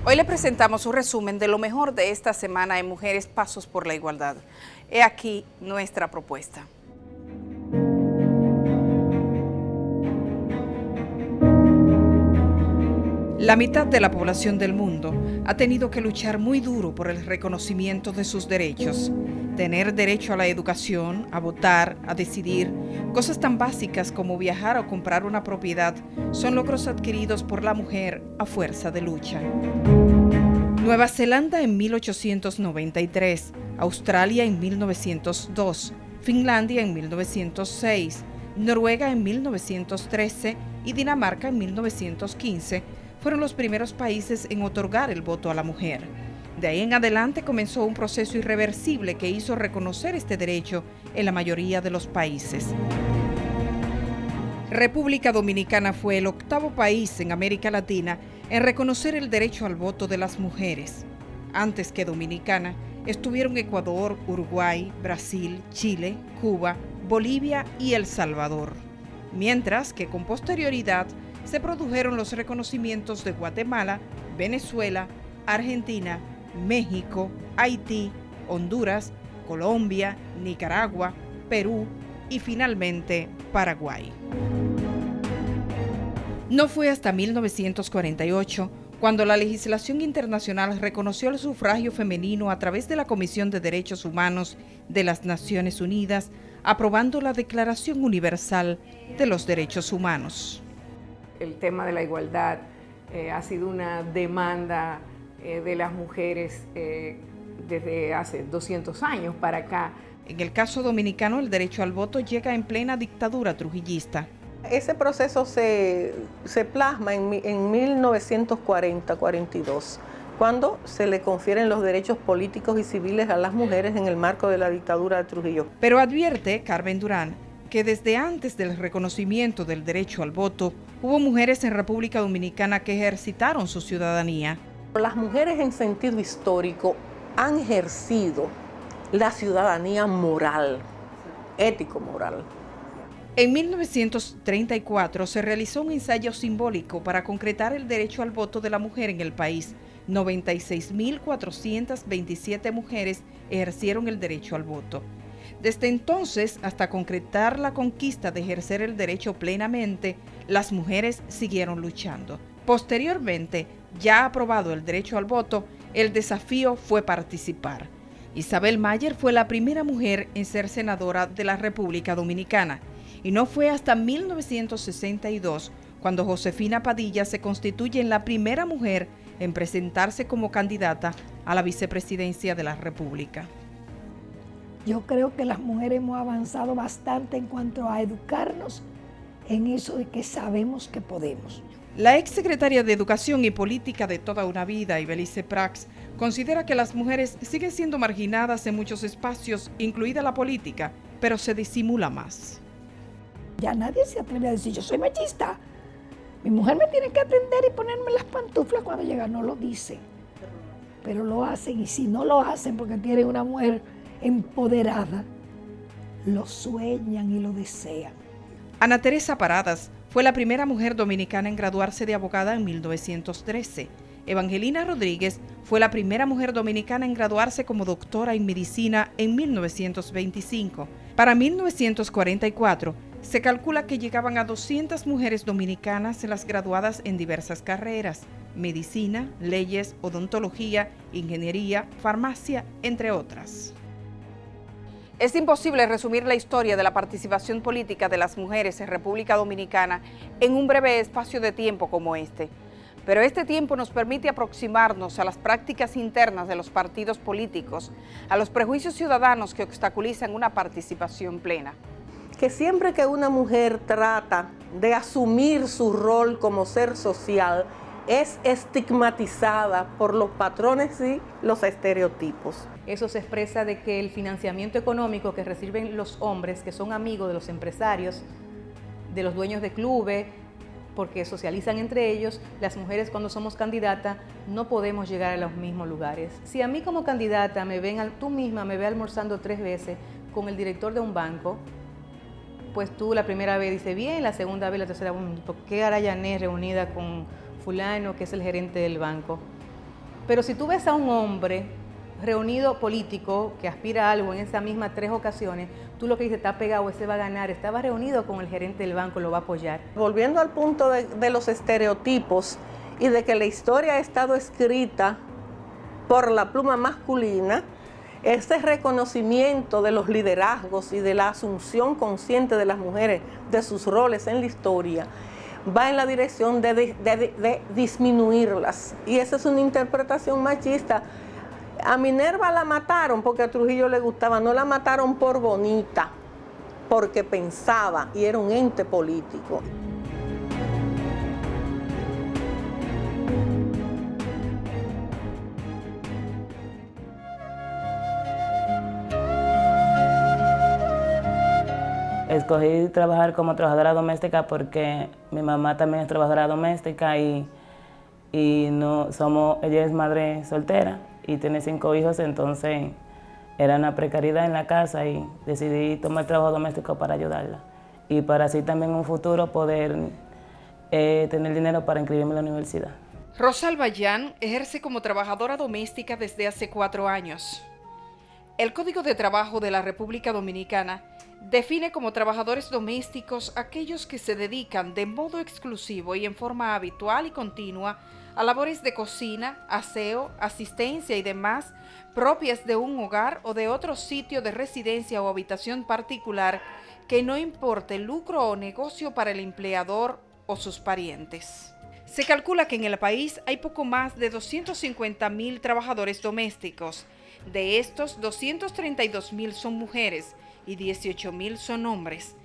Hoy le presentamos un resumen de lo mejor de esta semana en Mujeres Pasos por la Igualdad. He aquí nuestra propuesta. La mitad de la población del mundo ha tenido que luchar muy duro por el reconocimiento de sus derechos. Tener derecho a la educación, a votar, a decidir, cosas tan básicas como viajar o comprar una propiedad, son logros adquiridos por la mujer a fuerza de lucha. Nueva Zelanda en 1893, Australia en 1902, Finlandia en 1906, Noruega en 1913 y Dinamarca en 1915 fueron los primeros países en otorgar el voto a la mujer. De ahí en adelante comenzó un proceso irreversible que hizo reconocer este derecho en la mayoría de los países. República Dominicana fue el octavo país en América Latina en reconocer el derecho al voto de las mujeres. Antes que Dominicana, estuvieron Ecuador, Uruguay, Brasil, Chile, Cuba, Bolivia y El Salvador. Mientras que con posterioridad se produjeron los reconocimientos de Guatemala, Venezuela, Argentina, México, Haití, Honduras, Colombia, Nicaragua, Perú y finalmente Paraguay. No fue hasta 1948 cuando la legislación internacional reconoció el sufragio femenino a través de la Comisión de Derechos Humanos de las Naciones Unidas, aprobando la Declaración Universal de los Derechos Humanos. El tema de la igualdad ha sido una demanda de las mujeres desde hace 200 años para acá. En el caso dominicano, el derecho al voto llega en plena dictadura trujillista. Ese proceso se plasma en 1940-42, cuando se le confieren los derechos políticos y civiles a las mujeres en el marco de la dictadura de Trujillo. Pero advierte Carmen Durán que desde antes del reconocimiento del derecho al voto, hubo mujeres en República Dominicana que ejercitaron su ciudadanía. Las mujeres en sentido histórico han ejercido la ciudadanía moral, ético-moral. En 1934 se realizó un ensayo simbólico para concretar el derecho al voto de la mujer en el país. 96.427 mujeres ejercieron el derecho al voto. Desde entonces, hasta concretar la conquista de ejercer el derecho plenamente, las mujeres siguieron luchando. Posteriormente, ya aprobado el derecho al voto, el desafío fue participar. Isabel Mayer fue la primera mujer en ser senadora de la República Dominicana, y no fue hasta 1962 cuando Josefina Padilla se constituye en la primera mujer en presentarse como candidata a la vicepresidencia de la República. Yo creo que las mujeres hemos avanzado bastante en cuanto a educarnos en eso de que sabemos que podemos. La exsecretaria de Educación y Política de Toda una Vida, Ibelice Prax, considera que las mujeres siguen siendo marginadas en muchos espacios, incluida la política, pero se disimula más. Ya nadie se atreve a decir, yo soy machista. Mi mujer me tiene que atender y ponerme las pantuflas cuando llega. No lo dicen, pero lo hacen. Y si no lo hacen porque tienen una mujer empoderada, lo sueñan y lo desean. Ana Teresa Paradas fue la primera mujer dominicana en graduarse de abogada en 1913. Evangelina Rodríguez fue la primera mujer dominicana en graduarse como doctora en medicina en 1925. Para 1944, se calcula que llegaban a 200 mujeres dominicanas en las graduadas en diversas carreras: medicina, leyes, odontología, ingeniería, farmacia, entre otras. Es imposible resumir la historia de la participación política de las mujeres en República Dominicana en un breve espacio de tiempo como este. Pero este tiempo nos permite aproximarnos a las prácticas internas de los partidos políticos, a los prejuicios ciudadanos que obstaculizan una participación plena. Que siempre que una mujer trata de asumir su rol como ser social, es estigmatizada por los patrones y los estereotipos. Eso se expresa de que el financiamiento económico que reciben los hombres, que son amigos de los empresarios, de los dueños de clubes, porque socializan entre ellos, las mujeres cuando somos candidatas no podemos llegar a los mismos lugares. Si a mí como candidata tú misma me ve almorzando 3 veces con el director de un banco, pues tú la primera vez dices bien, la segunda vez, la tercera, ¿por qué Arayané reunida con fulano que es el gerente del banco? Pero si tú ves a un hombre reunido político que aspira a algo en esas mismas 3 ocasiones, tú lo que dices, está pegado, ese va a ganar, estaba reunido con el gerente del banco, lo va a apoyar. Volviendo al punto de los estereotipos y de que la historia ha estado escrita por la pluma masculina, este reconocimiento de los liderazgos y de la asunción consciente de las mujeres de sus roles en la historia va en la dirección de disminuirlas. Y esa es una interpretación machista. A Minerva la mataron porque a Trujillo le gustaba, no la mataron por bonita, porque pensaba y era un ente político. Escogí trabajar como trabajadora doméstica porque mi mamá también es trabajadora doméstica y ella es madre soltera y tiene 5 hijos, entonces era una precariedad en la casa y decidí tomar trabajo doméstico para ayudarla y para así también en un futuro poder tener dinero para inscribirme en la universidad. Rosalba Yan ejerce como trabajadora doméstica desde hace 4 años. El Código de Trabajo de la República Dominicana define como trabajadores domésticos aquellos que se dedican de modo exclusivo y en forma habitual y continua a labores de cocina, aseo, asistencia y demás propias de un hogar o de otro sitio de residencia o habitación particular que no importe lucro o negocio para el empleador o sus parientes. Se calcula que en el país hay poco más de 250.000 trabajadores domésticos. De estos, 232.000 son mujeres y 18.000 son hombres.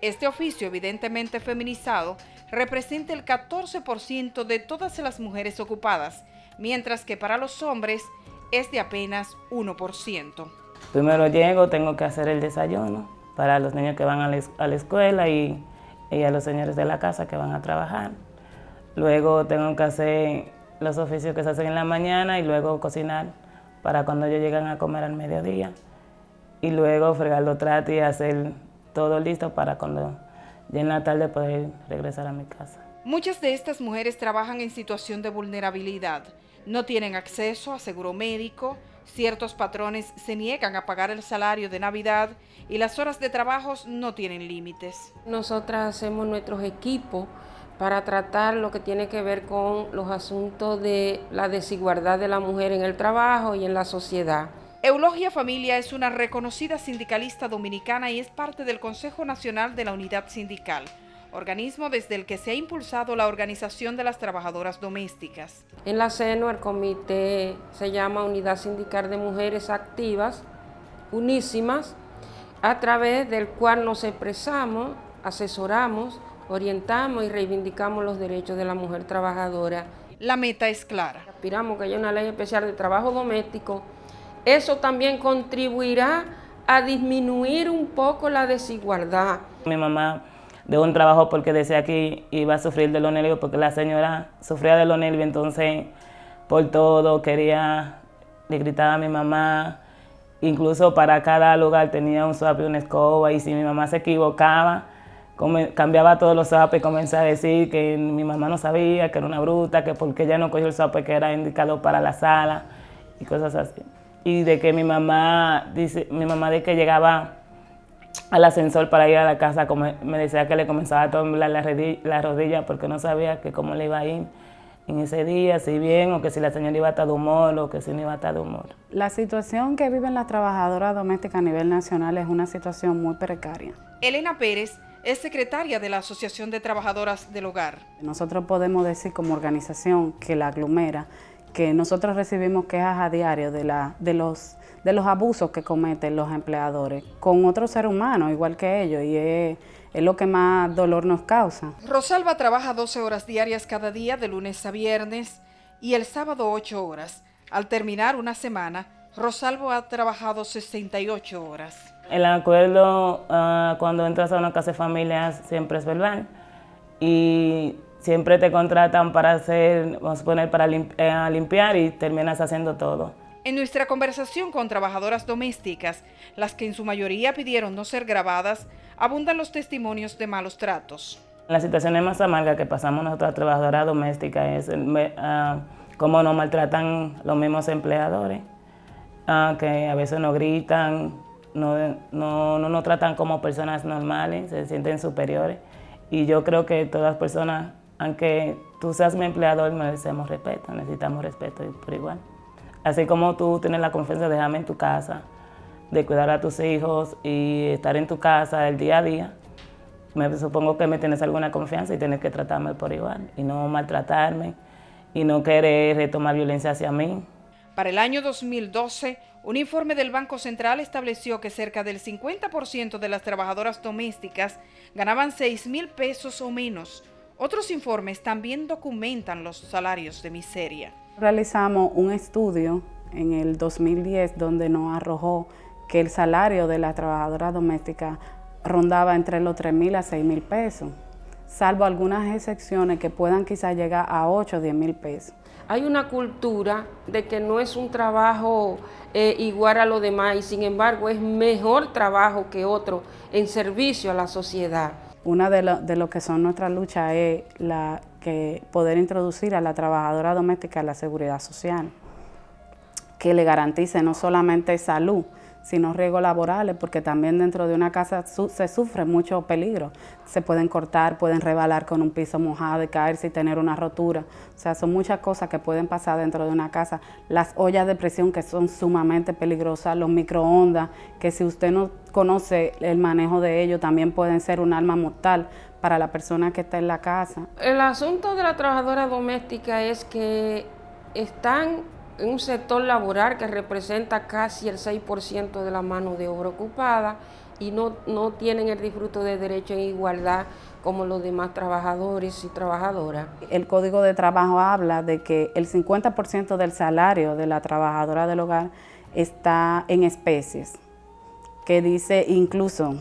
Este oficio, evidentemente feminizado, representa el 14% de todas las mujeres ocupadas, mientras que para los hombres es de apenas 1%. Primero llego, tengo que hacer el desayuno para los niños que van a la escuela y a los señores de la casa que van a trabajar. Luego tengo que hacer los oficios que se hacen en la mañana y luego cocinar para cuando ellos llegan a comer al mediodía. Y luego fregar los tratos y hacer todo listo para cuando ya en la tarde poder regresar a mi casa. Muchas de estas mujeres trabajan en situación de vulnerabilidad. No tienen acceso a seguro médico, ciertos patrones se niegan a pagar el salario de Navidad y las horas de trabajo no tienen límites. Nosotras hacemos nuestros equipos para tratar lo que tiene que ver con los asuntos de la desigualdad de la mujer en el trabajo y en la sociedad. Eulogia Familia es una reconocida sindicalista dominicana y es parte del Consejo Nacional de la Unidad Sindical, organismo desde el que se ha impulsado la organización de las trabajadoras domésticas. En la SENO el comité se llama Unidad Sindical de Mujeres Activas, Unísimas, a través del cual nos expresamos, asesoramos, orientamos y reivindicamos los derechos de la mujer trabajadora. La meta es clara. Aspiramos que haya una ley especial de trabajo doméstico. Eso también contribuirá a disminuir un poco la desigualdad. Mi mamá dejó un trabajo porque decía que iba a sufrir de los nervios, porque la señora sufría de los nervios, entonces por todo le gritaba a mi mamá, incluso para cada lugar tenía un sope y una escoba, y si mi mamá se equivocaba, cambiaba todos los sopes y comenzaba a decir que mi mamá no sabía, que era una bruta, que porque ella no cogió el sope que era indicado para la sala y cosas así. Y de que mi mamá de que llegaba al ascensor para ir a la casa, me decía que le comenzaba a temblar la rodilla porque no sabía que cómo le iba a ir en ese día, si bien o que si la señora iba a estar de humor o que si no iba a estar de humor. La situación que viven las trabajadoras domésticas a nivel nacional es una situación muy precaria. Elena Pérez es secretaria de la Asociación de Trabajadoras del Hogar. Nosotros podemos decir como organización que la aglomera, que nosotros recibimos quejas a diario de los abusos que cometen los empleadores con otros seres humanos, igual que ellos, y es lo que más dolor nos causa. Rosalba trabaja 12 horas diarias cada día, de lunes a viernes, y el sábado 8 horas. Al terminar una semana, Rosalba ha trabajado 68 horas. El acuerdo cuando entras a una casa de familias siempre es verbal, y siempre te contratan para hacer, vamos a poner, para limpiar y terminas haciendo todo. En nuestra conversación con trabajadoras domésticas, las que en su mayoría pidieron no ser grabadas, abundan los testimonios de malos tratos. La situación más amarga que pasamos nosotras trabajadoras domésticas es cómo nos maltratan los mismos empleadores, que a veces nos gritan, no nos tratan como personas normales, se sienten superiores. Y yo creo que todas las personas, aunque tú seas mi empleador, merecemos respeto, necesitamos respeto por igual. Así como tú tienes la confianza de dejarme en tu casa, de cuidar a tus hijos y estar en tu casa el día a día, me supongo que me tienes alguna confianza y tienes que tratarme por igual y no maltratarme y no querer retomar violencia hacia mí. Para el año 2012, un informe del Banco Central estableció que cerca del 50% de las trabajadoras domésticas ganaban 6,000 pesos o menos. Otros informes también documentan los salarios de miseria. Realizamos un estudio en el 2010 donde nos arrojó que el salario de las trabajadoras domésticas rondaba entre los 3,000 a 6,000 pesos, salvo algunas excepciones que puedan quizás llegar a 8 o 10,000 pesos. Hay una cultura de que no es un trabajo igual a lo demás y sin embargo es mejor trabajo que otro en servicio a la sociedad. Una de lo que son nuestras luchas es poder introducir a la trabajadora doméstica a la seguridad social, que le garantice no solamente salud, sino riesgos laborales, porque también dentro de una casa se sufre mucho peligro. Se pueden cortar, pueden rebalar con un piso mojado y caerse y tener una rotura. O sea, son muchas cosas que pueden pasar dentro de una casa. Las ollas de presión que son sumamente peligrosas, los microondas, que si usted no conoce el manejo de ellos, también pueden ser un arma mortal para la persona que está en la casa. El asunto de la trabajadora doméstica es que están en un sector laboral que representa casi el 6% de la mano de obra ocupada y no tienen el disfrute de derecho en igualdad como los demás trabajadores y trabajadoras. El Código de Trabajo habla de que el 50% del salario de la trabajadora del hogar está en especies, que dice incluso,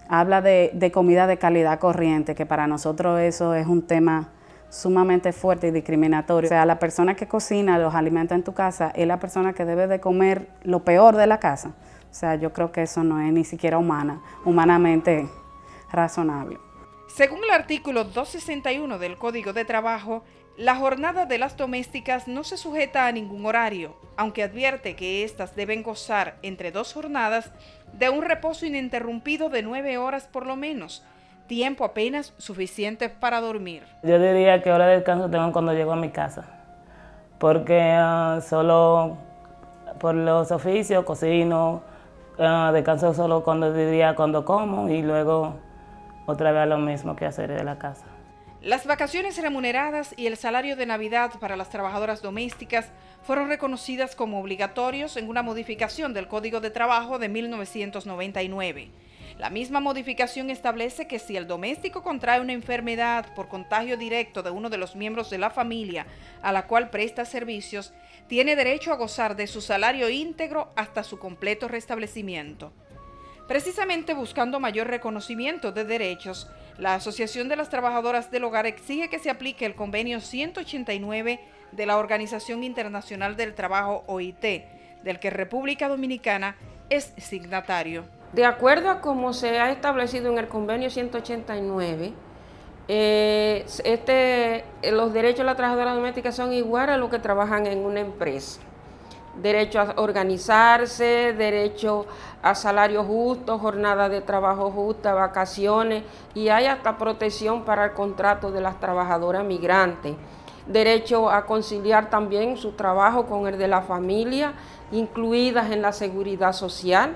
habla de comida de calidad corriente, que para nosotros eso es un tema sumamente fuerte y discriminatorio. O sea, la persona que cocina los alimentos en tu casa es la persona que debe de comer lo peor de la casa. O sea, yo creo que eso no es ni siquiera humanamente razonable. Según el artículo 261 del Código de Trabajo, la jornada de las domésticas no se sujeta a ningún horario, aunque advierte que éstas deben gozar entre 2 jornadas de un reposo ininterrumpido de 9 horas por lo menos, tiempo apenas suficiente para dormir. Yo diría que hora de descanso tengo cuando llego a mi casa, porque solo por los oficios cocino, descanso solo cuando como y luego otra vez lo mismo que hacer de la casa. Las vacaciones remuneradas y el salario de Navidad para las trabajadoras domésticas fueron reconocidas como obligatorios en una modificación del Código de Trabajo de 1999. La misma modificación establece que si el doméstico contrae una enfermedad por contagio directo de uno de los miembros de la familia a la cual presta servicios, tiene derecho a gozar de su salario íntegro hasta su completo restablecimiento. Precisamente buscando mayor reconocimiento de derechos, la Asociación de las Trabajadoras del Hogar exige que se aplique el Convenio 189 de la Organización Internacional del Trabajo, OIT, del que República Dominicana es signatario. De acuerdo a cómo se ha establecido en el Convenio 189, los derechos de la trabajadora doméstica son iguales a los que trabajan en una empresa. Derecho a organizarse, derecho a salario justo, jornada de trabajo justa, vacaciones y hay hasta protección para el contrato de las trabajadoras migrantes. Derecho a conciliar también su trabajo con el de la familia, incluidas en la seguridad social.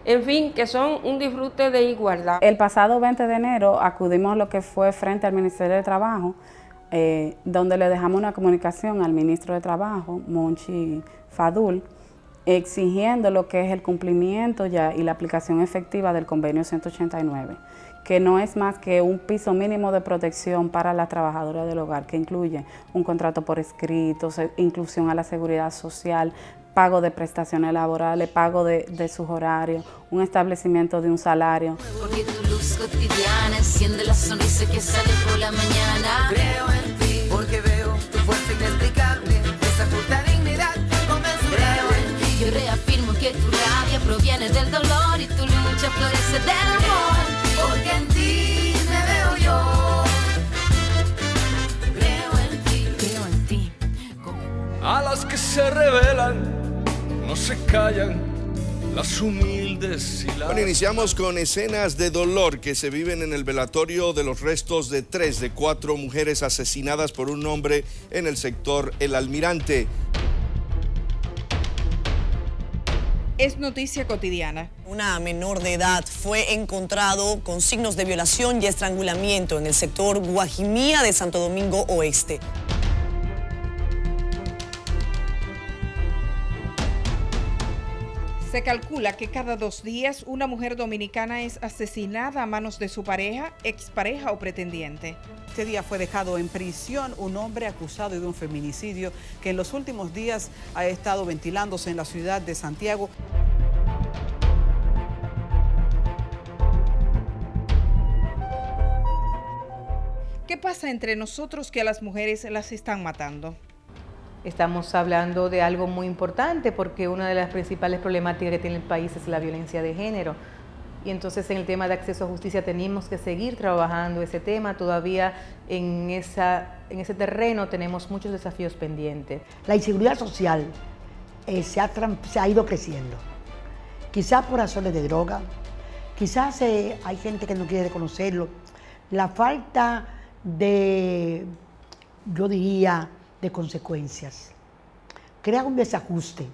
En fin, que son un disfrute de igualdad. El pasado 20 de enero acudimos a lo que fue frente al Ministerio de Trabajo, donde le dejamos una comunicación al ministro de Trabajo, Monchi Fadul, exigiendo lo que es el cumplimiento ya y la aplicación efectiva del Convenio 189, que no es más que un piso mínimo de protección para las trabajadoras del hogar, que incluye un contrato por escrito, inclusión a la seguridad social, pago de prestaciones laborales, pago de sus horarios, un establecimiento de un salario. Porque tu luz cotidiana enciende la sonrisa que sale por la mañana. Creo en ti, porque veo tu fuerza inexplicable, esa justa dignidad inconmensurable. Creo en ti, yo reafirmo que tu rabia proviene del dolor y tu lucha florece del amor. Porque en ti me veo yo. Creo en ti, como se callan las humildes y las... Bueno, iniciamos con escenas de dolor que se viven en el velatorio de los restos de 3 de 4 mujeres asesinadas por un hombre en el sector El Almirante. Es noticia cotidiana. Una menor de edad fue encontrado con signos de violación y estrangulamiento en el sector Guajimía de Santo Domingo Oeste. Se calcula que cada 2 días una mujer dominicana es asesinada a manos de su pareja, expareja o pretendiente. Este día fue dejado en prisión un hombre acusado de un feminicidio que en los últimos días ha estado ventilándose en la ciudad de Santiago. ¿Qué pasa entre nosotros que a las mujeres las están matando? Estamos hablando de algo muy importante porque una de las principales problemáticas que tiene el país es la violencia de género. Y entonces en el tema de acceso a justicia tenemos que seguir trabajando ese tema. Todavía en ese terreno tenemos muchos desafíos pendientes. La inseguridad social se ha ido creciendo. Quizás por razones de droga, quizás hay gente que no quiere reconocerlo. La falta de, yo diría, de consecuencias. Crea un desajuste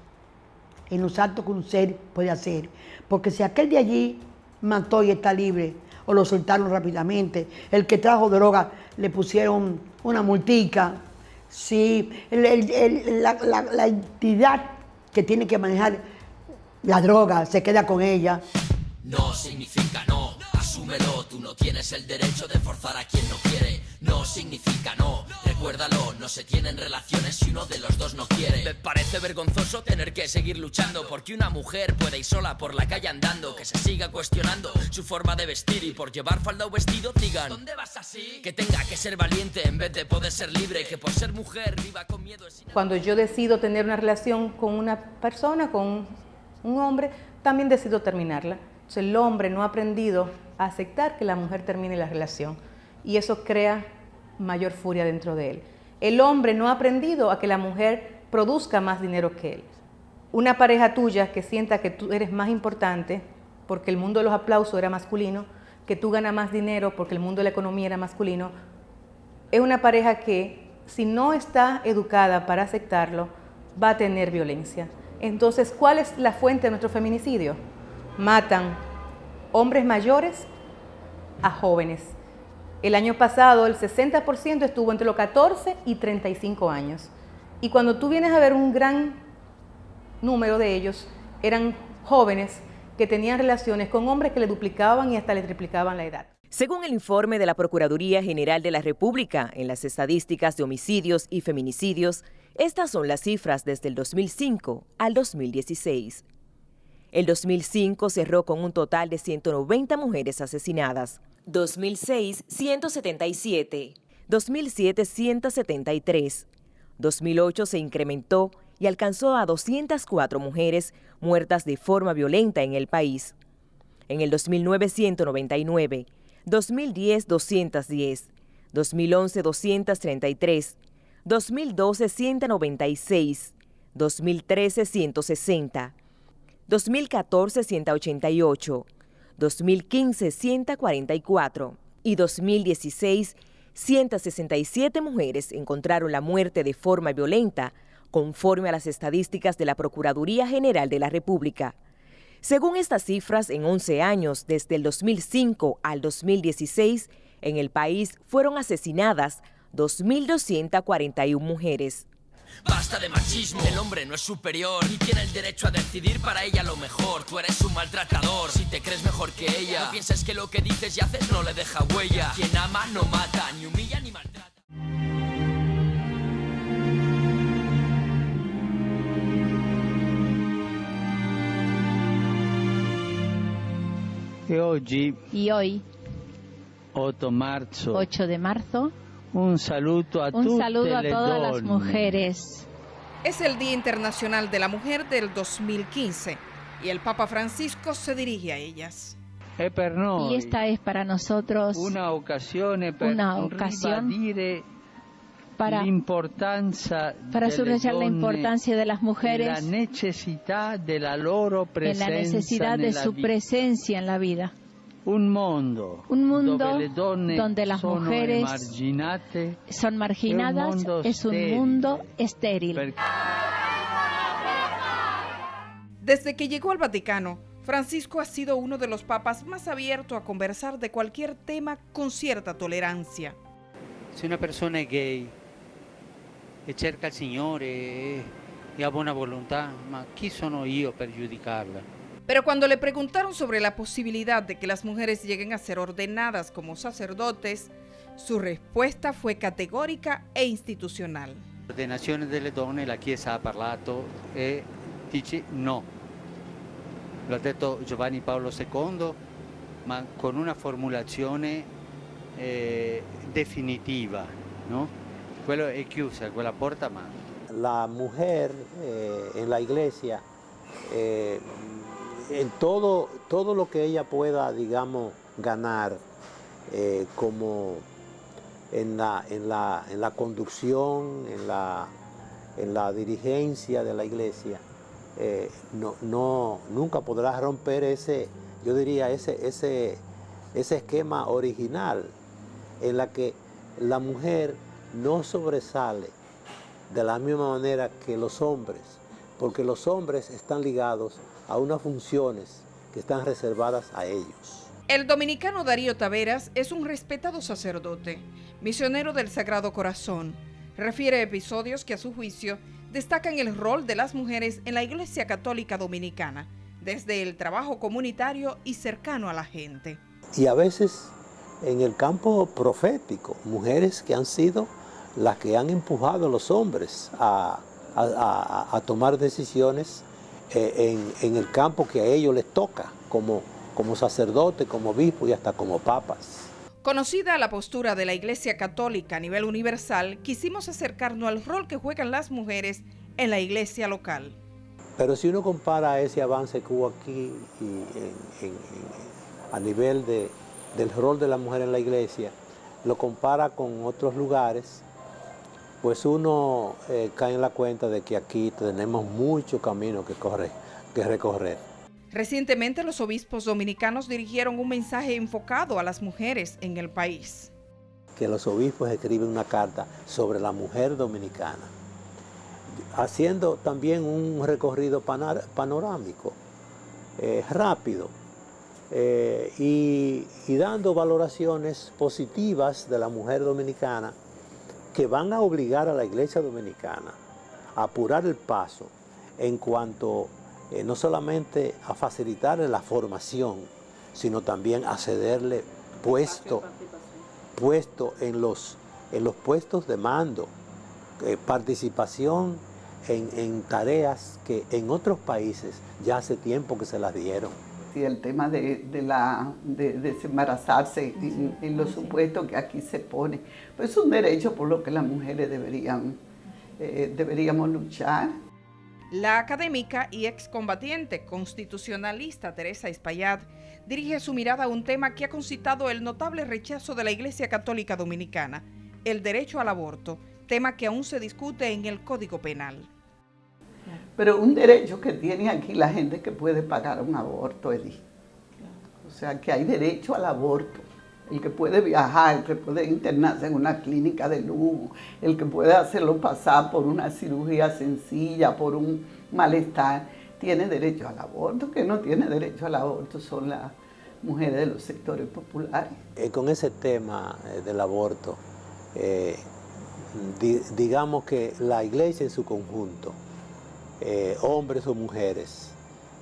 en los actos que un ser puede hacer, porque si aquel de allí mató y está libre, o lo soltaron rápidamente, el que trajo droga le pusieron una multica, si la entidad que tiene que manejar la droga se queda con ella. No significa no, asúmelo, tú no tienes el derecho de forzar a quien no quiere. No significa no, recuérdalo, no se tienen relaciones si uno de los dos no quiere. Me parece vergonzoso tener que seguir luchando porque una mujer puede ir sola por la calle andando, que se siga cuestionando su forma de vestir y por llevar falda o vestido digan ¿dónde vas así? Que tenga que ser valiente en vez de poder ser libre, que por ser mujer viva con miedo. Cuando yo decido tener una relación con una persona, con un hombre, también decido terminarla. Entonces, el hombre no ha aprendido a aceptar que la mujer termine la relación y eso crea mayor furia dentro de él. El hombre no ha aprendido a que la mujer produzca más dinero que él. Una pareja tuya que sienta que tú eres más importante porque el mundo de los aplausos era masculino, que tú ganas más dinero porque el mundo de la economía era masculino, es una pareja que si no está educada para aceptarlo, va a tener violencia. Entonces, ¿cuál es la fuente de nuestro feminicidio? Matan hombres mayores a jóvenes. El año pasado el 60% estuvo entre los 14 y 35 años. Y cuando tú vienes a ver un gran número de ellos, eran jóvenes que tenían relaciones con hombres que le duplicaban y hasta le triplicaban la edad. Según el informe de la Procuraduría General de la República en las estadísticas de homicidios y feminicidios, estas son las cifras desde el 2005 al 2016. El 2005 cerró con un total de 190 mujeres asesinadas. 2006, 177. 2007, 173. 2008 se incrementó y alcanzó a 204 mujeres muertas de forma violenta en el país. En el 2009, 199. 2010, 210. 2011, 233. 2012, 196. 2013, 160. 2014, 188, 2015, 144 y 2016, 167 mujeres encontraron la muerte de forma violenta, conforme a las estadísticas de la Procuraduría General de la República. Según estas cifras, en 11 años, desde el 2005 al 2016, en el país fueron asesinadas 2.241 mujeres. Basta de machismo, el hombre no es superior y tiene el derecho a decidir para ella lo mejor. Tú eres un maltratador, si te crees mejor que ella, no pienses que lo que dices y haces no le deja huella. Quien ama no mata, ni humilla ni maltrata. Y hoy, 8 de marzo, un saludo a todas las mujeres. Es el Día Internacional de la Mujer del 2015 y el Papa Francisco se dirige a ellas. Y esta es para nosotros una ocasión para subrayar la importancia de las mujeres, la necesidad de la loro presencia, en la necesidad de su presencia en la vida. Un mundo donde las mujeres son marginadas, es un mundo estéril. Desde que llegó al Vaticano, Francisco ha sido uno de los papas más abiertos a conversar de cualquier tema con cierta tolerancia. Se una persona è gay e cerca il Signore e ha buona volontà, ma chi sono io per giudicarla? Pero cuando le preguntaron sobre la posibilidad de que las mujeres lleguen a ser ordenadas como sacerdotes, su respuesta fue categórica e institucional. L'ordenazione delle donne, la Chiesa ha parlato e dice no. Lo ha detto Giovanni Paolo II, ma con una formulazione definitiva, ¿no? Quello è chiusa, quella porta mano. La mujer en la iglesia, en todo lo que ella pueda, digamos, ganar, como en la conducción, en la dirigencia de la iglesia, nunca podrá romper ese esquema original en la que la mujer no sobresale de la misma manera que los hombres, porque los hombres están ligados a unas funciones que están reservadas a ellos. El dominicano Darío Taveras es un respetado sacerdote, misionero del Sagrado Corazón. Refiere episodios que a su juicio destacan el rol de las mujeres en la Iglesia Católica Dominicana, desde el trabajo comunitario y cercano a la gente. Y a veces en el campo profético, mujeres que han sido las que han empujado a los hombres a tomar decisiones en el campo que a ellos les toca, como sacerdote, como obispo y hasta como papas. Conocida la postura de la Iglesia Católica a nivel universal, quisimos acercarnos al rol que juegan las mujeres en la iglesia local. Pero si uno compara ese avance que hubo aquí a nivel del rol de la mujer en la iglesia, lo compara con otros lugares, pues uno cae en la cuenta de que aquí tenemos mucho camino que recorrer. Recientemente los obispos dominicanos dirigieron un mensaje enfocado a las mujeres en el país. Que los obispos escriben una carta sobre la mujer dominicana, haciendo también un recorrido panorámico, rápido, y dando valoraciones positivas de la mujer dominicana que van a obligar a la iglesia dominicana a apurar el paso en cuanto no solamente a facilitarle la formación, sino también a cederle puesto en los puestos de mando, participación en tareas que en otros países ya hace tiempo que se las dieron. Sí, el tema de desembarazarse en los supuestos que aquí se pone, pues es un derecho por lo que las mujeres deberíamos luchar. La académica y excombatiente constitucionalista Teresa Espaillat dirige su mirada a un tema que ha concitado el notable rechazo de la Iglesia Católica Dominicana, el derecho al aborto, tema que aún se discute en el Código Penal. Pero un derecho que tiene aquí la gente que puede pagar un aborto, Edith. O sea, que hay derecho al aborto. El que puede viajar, el que puede internarse en una clínica de lujo, el que puede hacerlo pasar por una cirugía sencilla, por un malestar, tiene derecho al aborto. Que no tiene derecho al aborto son las mujeres de los sectores populares. Con ese tema del aborto, digamos que la iglesia en su conjunto, hombres o mujeres,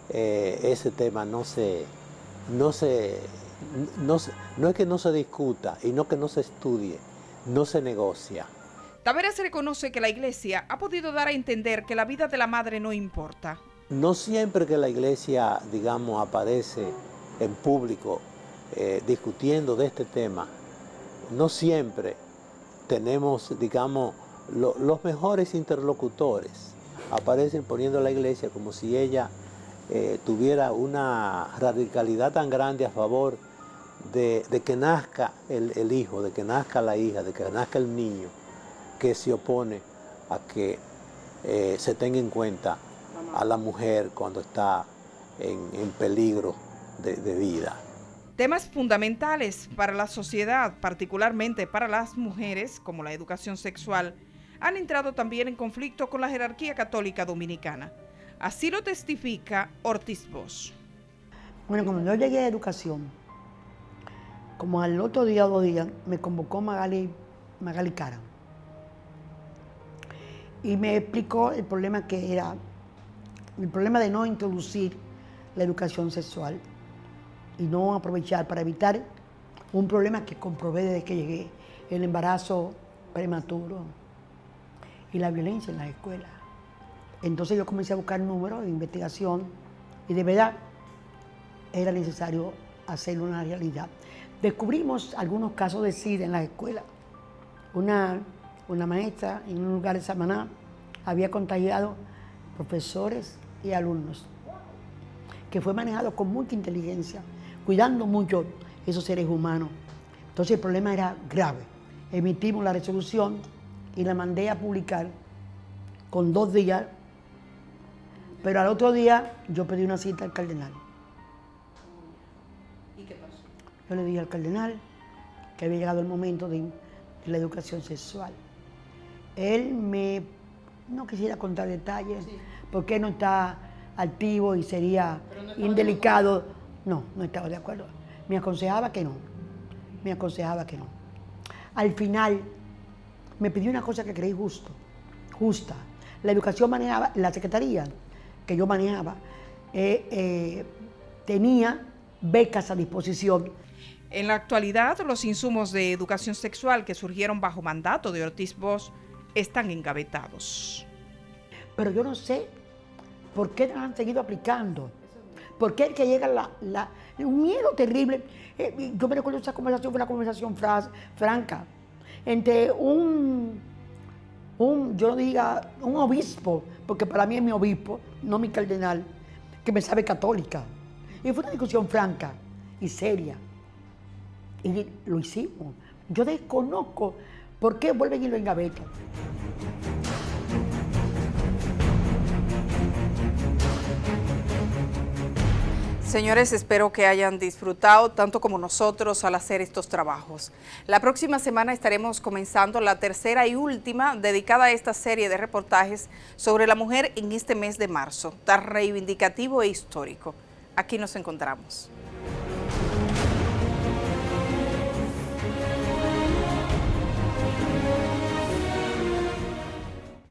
ese tema no es que no se discuta y no que no se estudie, no se negocia. Taveras reconoce que la iglesia ha podido dar a entender que la vida de la madre no importa. No siempre que la iglesia, digamos, aparece en público discutiendo de este tema, no siempre tenemos, digamos, los mejores interlocutores. Aparecen poniendo a la iglesia como si ella tuviera una radicalidad tan grande a favor de que nazca el hijo, de que nazca la hija, de que nazca el niño, que se opone a que se tenga en cuenta a la mujer cuando está en peligro de vida. Temas fundamentales para la sociedad, particularmente para las mujeres, como la educación sexual, han entrado también en conflicto con la jerarquía católica dominicana. Así lo testifica Ortiz Bosch. Bueno, cuando yo llegué a educación, como al otro día o 2 días, me convocó Magali Cara y me explicó el problema que era, el problema de no introducir la educación sexual y no aprovechar para evitar un problema que comprobé desde que llegué, el embarazo prematuro y la violencia en las escuelas. Entonces yo comencé a buscar números de investigación y de verdad era necesario hacerlo una realidad. Descubrimos algunos casos de SIDA en las escuelas. Una maestra en un lugar de Samaná había contagiado profesores y alumnos, que fue manejado con mucha inteligencia, cuidando mucho esos seres humanos. Entonces el problema era grave. Emitimos la resolución y la mandé a publicar con 2 días, pero al otro día yo pedí una cita al cardenal. ¿Y qué pasó? Yo le dije al cardenal que había llegado el momento de la educación sexual. Él no quisiera contar detalles, sí, porque no está activo y sería indelicado. No estaba de acuerdo. Me aconsejaba que no. Al final, me pidió una cosa que creí justa. La educación manejaba, la secretaría que yo manejaba, tenía becas a disposición. En la actualidad, los insumos de educación sexual que surgieron bajo mandato de Ortiz Bosch están engavetados. Pero yo no sé por qué no han seguido aplicando. ¿Por qué el que llega un miedo terrible? Yo me recuerdo esa conversación, fue una conversación franca entre un obispo, porque para mí es mi obispo, no mi cardenal, que me sabe católica. Y fue una discusión franca y seria. Y lo hicimos. Yo desconozco por qué vuelven y lo engavetan. Señores, espero que hayan disfrutado tanto como nosotros al hacer estos trabajos. La próxima semana estaremos comenzando la tercera y última dedicada a esta serie de reportajes sobre la mujer en este mes de marzo, tan reivindicativo e histórico. Aquí nos encontramos.